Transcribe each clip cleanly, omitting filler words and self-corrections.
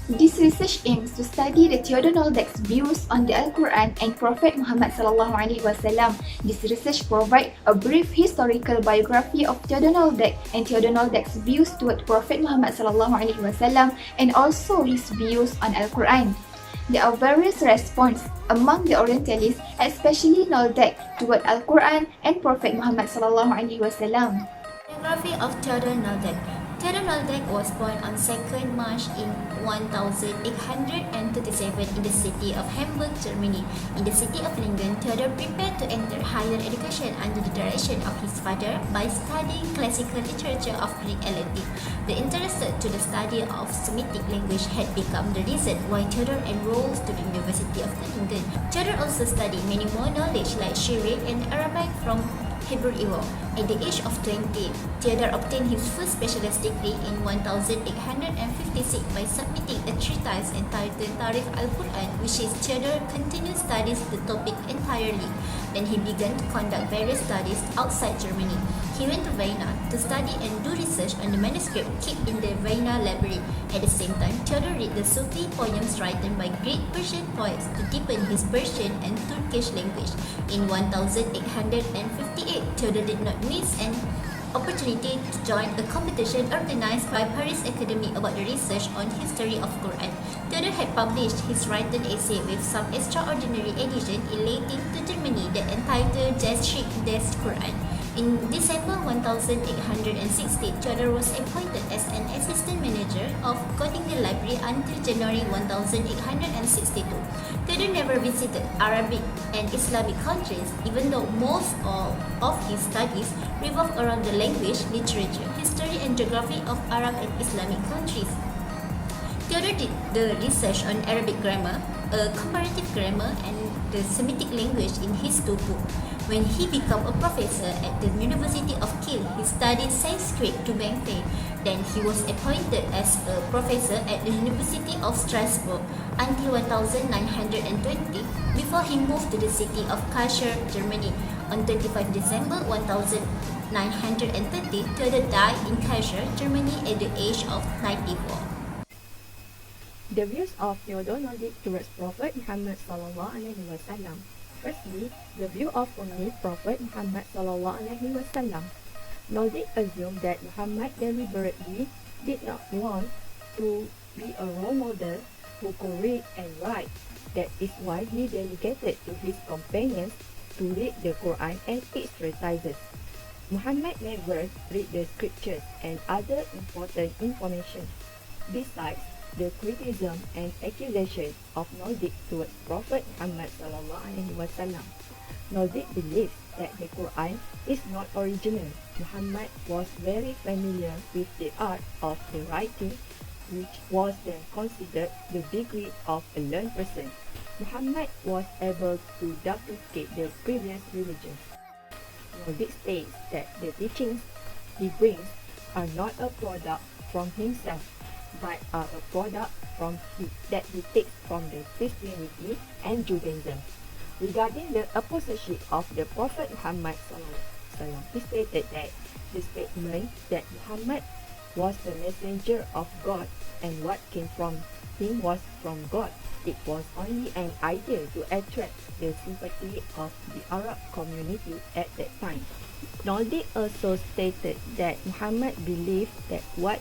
This research aims to study the Theodor Noldeke's views on the Al-Quran and Prophet Muhammad SAW. This research provides a brief historical biography of Theodor Noldeke and Theodor Noldeke's views toward Prophet Muhammad SAW and also his views on Al-Quran. There are various responses among the orientalists, especially Noldeke, toward Al-Quran and Prophet Muhammad SAW. Biography of Theodor Noldeke. Theodor Noldeke was born on 2nd March in 1837 in the city of Hamburg, Germany. In the city of Lingen, Theodor prepared to enter higher education under the direction of his father by studying classical literature of Greek and Latin. The interest to the study of Semitic language had become the reason why Theodor enrolled to the University of Lingen. Theodor also studied many more knowledge like Syriac and Arabic from Hebrew Evo. At the age of 20, Theodor obtained his first specialist degree in 1856 by submitting a treatise entitled Tarikh al-Quran, which is Theodor continued studies the topic entirely. Then he began to conduct various studies outside Germany. He went to Vienna to study and do research on the manuscript kept in the Vienna library. At the same time, Theodor read the Sufi poems written by great Persian poets to deepen his Persian and Turkish language. In 1858, Theodor did not miss an opportunity to join a competition organized by Paris Academy about the research on history of Quran. Theodor had published his written essay with some extraordinary edition in Latin to Germany that entitled Jaschick des Quran. In December 1860, Theodor was appointed as an assistant manager of Göttingen Library until January 1862. Theodor never visited Arabic and Islamic countries, even though most of his studies revolved around the language, literature, history, and geography of Arab and Islamic countries. Theodor did the research on Arabic grammar, comparative grammar, and the Semitic language in his two books. When he became a professor at the University of Kiel, he studied Sanskrit to Binti. Then he was appointed as a professor at the University of Strasbourg until 1920 before he moved to the city of Akhir, Germany. On 25 December 1930, Theodor died in Akhir, Germany at the age of 94. The views of Theodor Noldeke towards Prophet Muhammad SAW. Firstly, the view of only Prophet Muhammad SAW. Noldeke assumed that Muhammad deliberately did not want to be a role model who could read and write. That is why he delegated to his companions to read the Quran and its recitals. Muhammad never read the scriptures and other important information. Besides, the criticism and accusation of Noldeke towards Prophet Muhammad SAW. Noldeke believes that the Quran is not original. Muhammad was very familiar with the art of the writing, which was then considered the degree of a learned person. Muhammad was able to duplicate the previous religions. Noldeke states that the teachings he brings are not a product from himself, but are a product that he takes from the Christianity and Judaism. Regarding the apostleship of the Prophet Muhammad SAW, he stated that the statement that Muhammad was the messenger of God and what came from him was from God. It was only an idea to attract the sympathy of the Arab community at that time. Noldeke also stated that Muhammad believed that what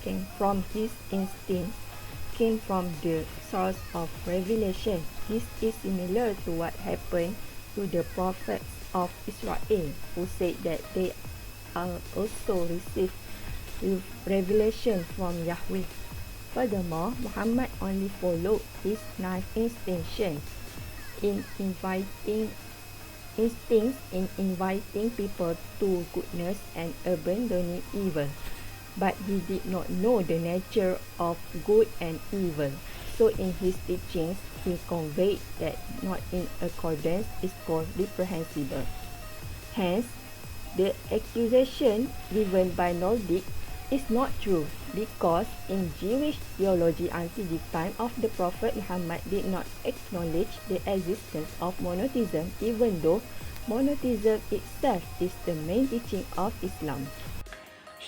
came from his instincts came from the source of revelation. This is similar to what happened to the prophets of Israel, who said that they also received revelation from Yahweh. Furthermore, Muhammad only followed his naive instincts in inviting people to goodness and abandoning evil. But he did not know the nature of good and evil. So in his teachings, he conveyed that not in accordance is called reprehensible. Hence, the accusation given by Noldeke is not true, because in Jewish theology until the time of the Prophet Muhammad did not acknowledge the existence of monotheism, even though monotheism itself is the main teaching of Islam.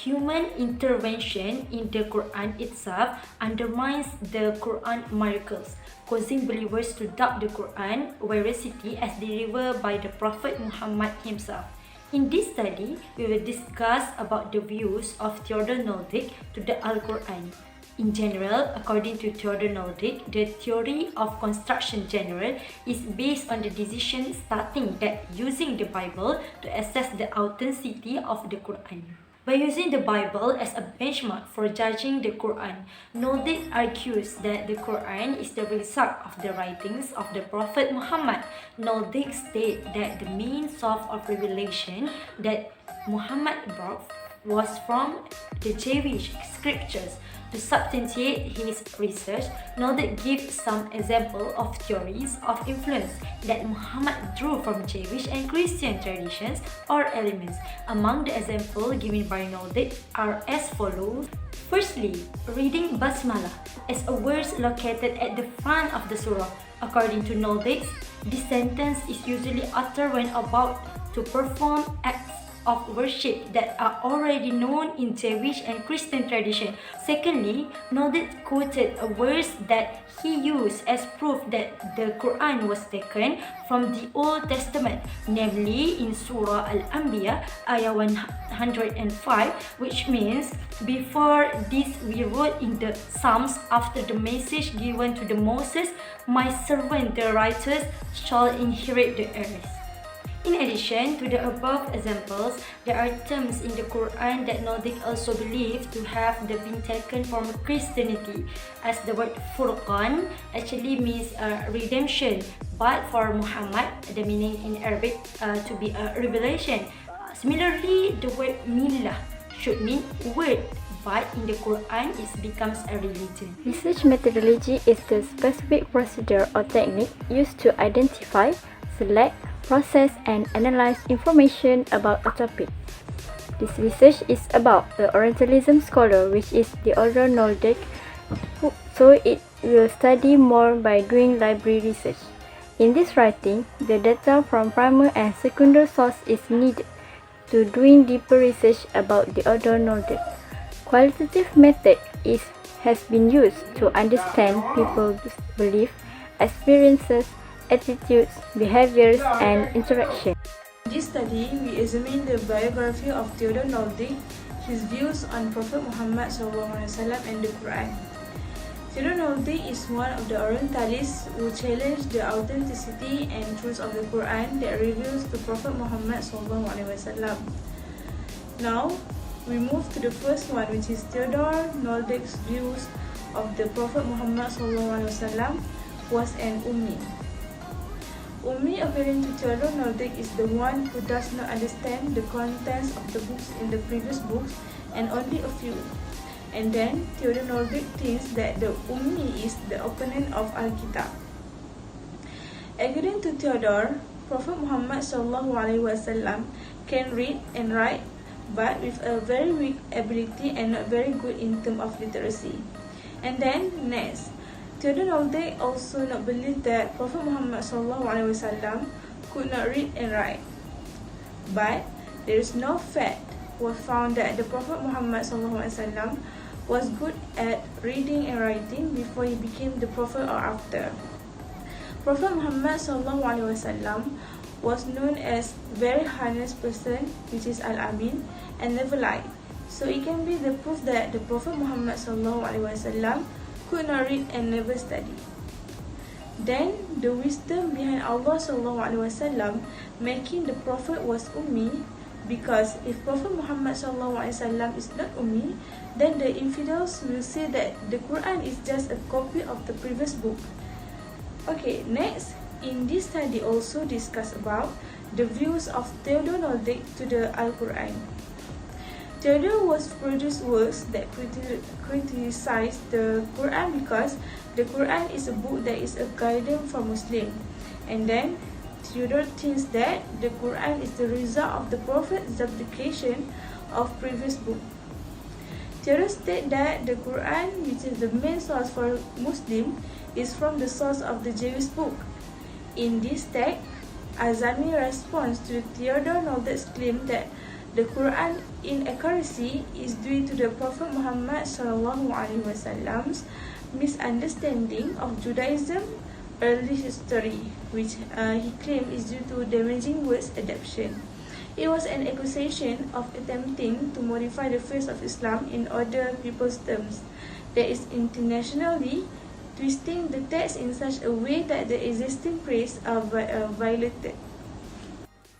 human intervention in the Quran itself undermines the Quran miracles, causing believers to doubt the Quran veracity as delivered by the Prophet Muhammad himself. In this study, we will discuss about the views of Theodor Noldeke to the Al-Quran. In general, according to Theodor Noldeke, the theory of construction general is based on the decision starting that using the Bible to assess the authenticity of the Quran. By using the Bible as a benchmark for judging the Quran, Noldeke argues that the Quran is the result of the writings of the Prophet Muhammad. Noldeke states that the main source of revelation that Muhammad brought was from the Jewish scriptures. To substantiate his research, Noldeke gives some examples of theories of influence that Muhammad drew from Jewish and Christian traditions or elements. Among the examples given by Noldeke are as follows. Firstly, reading Basmalah as a word located at the front of the surah. According to Noldeke, this sentence is usually uttered when about to perform acts of worship that are already known in Jewish and Christian tradition. Secondly, Noldeke quoted a verse that he used as proof that the Quran was taken from the Old Testament, namely in Surah Al-Anbiya, ayah 105, which means, "Before this we wrote in the Psalms after the message given to the Moses, my servant the righteous shall inherit the earth." In addition to the above examples, there are terms in the Quran that Noldeke also believed to have been taken from Christianity, as the word Furqan actually means redemption, but for Muhammad, the meaning in Arabic to be a revelation. Similarly, the word Millah should mean word, but in the Quran it becomes a religion. Research methodology is the specific procedure or technique used to identify, select, process and analyze information about a topic. This research is about the Orientalism scholar, which is Theodor Noldeke, so it will study more by doing library research. In this writing, the data from primary and secondary source is needed to doing deeper research about Theodor Noldeke. Qualitative method has been used to understand people's belief, experiences, attitudes, behaviors, and interaction. In this study, we examine the biography of Theodor Noldeke, his views on Prophet Muhammad SAW and the Quran. Theodor Noldeke is one of the orientalists who challenge the authenticity and truth of the Quran that reveals the Prophet Muhammad SAW. Now, we move to the first one, which is Theodor Noldeke's views of the Prophet Muhammad SAW was an Ummi. Ummi, according to Theodor Noldeke, is the one who does not understand the contents of the books in the previous books and only a few. And then Theodor Noldeke thinks that the Ummi is the opponent of Al-Kitab. According to Theodor, Prophet Muhammad SAW can read and write, but with a very weak ability and not very good in terms of literacy. And then next, Theodor Noldeke also not believe that Prophet Muhammad SAW could not read and write. But there is no fact was found that the Prophet Muhammad SAW was good at reading and writing before he became the Prophet or after. Prophet Muhammad SAW was known as very honest person, which is Al-Amin, and never lied. So it can be the proof that the Prophet Muhammad SAW could not read and never study. Then the wisdom behind Allah SAW making the Prophet was Ummi, because if Prophet Muhammad SAW is not Ummi, then the infidels will say that the Quran is just a copy of the previous book. Okay, next, in this study also discuss about the views of Theodor Noldeke to the Al-Quran. Theodor was produced works that criticize the Quran because the Quran is a book that is a guidance for Muslim. And then Theodor thinks that the Quran is the result of the Prophet's application of previous book. Theodor states that the Quran, which is the main source for Muslim, is from the source of the Jewish book. In this text, Azami responds to Theodor Noldeke's claim that The Quran inaccuracy is due to the Prophet Muhammad SAW misunderstanding of Judaism early history, which he claimed is due to damaging words adaptation. It was an accusation of attempting to modify the face of Islam in other people's terms, that is internationally twisting the text in such a way that the existing praise are violated.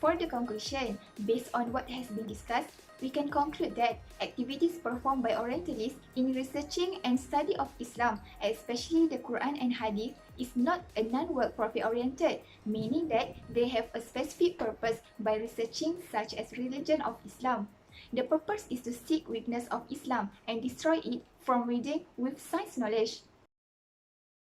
For the conclusion, based on what has been discussed, we can conclude that activities performed by Orientalists in researching and study of Islam, especially the Quran and Hadith, is not a non-work profit-oriented, meaning that they have a specific purpose by researching such as religion of Islam. The purpose is to seek weakness of Islam and destroy it from within with science knowledge.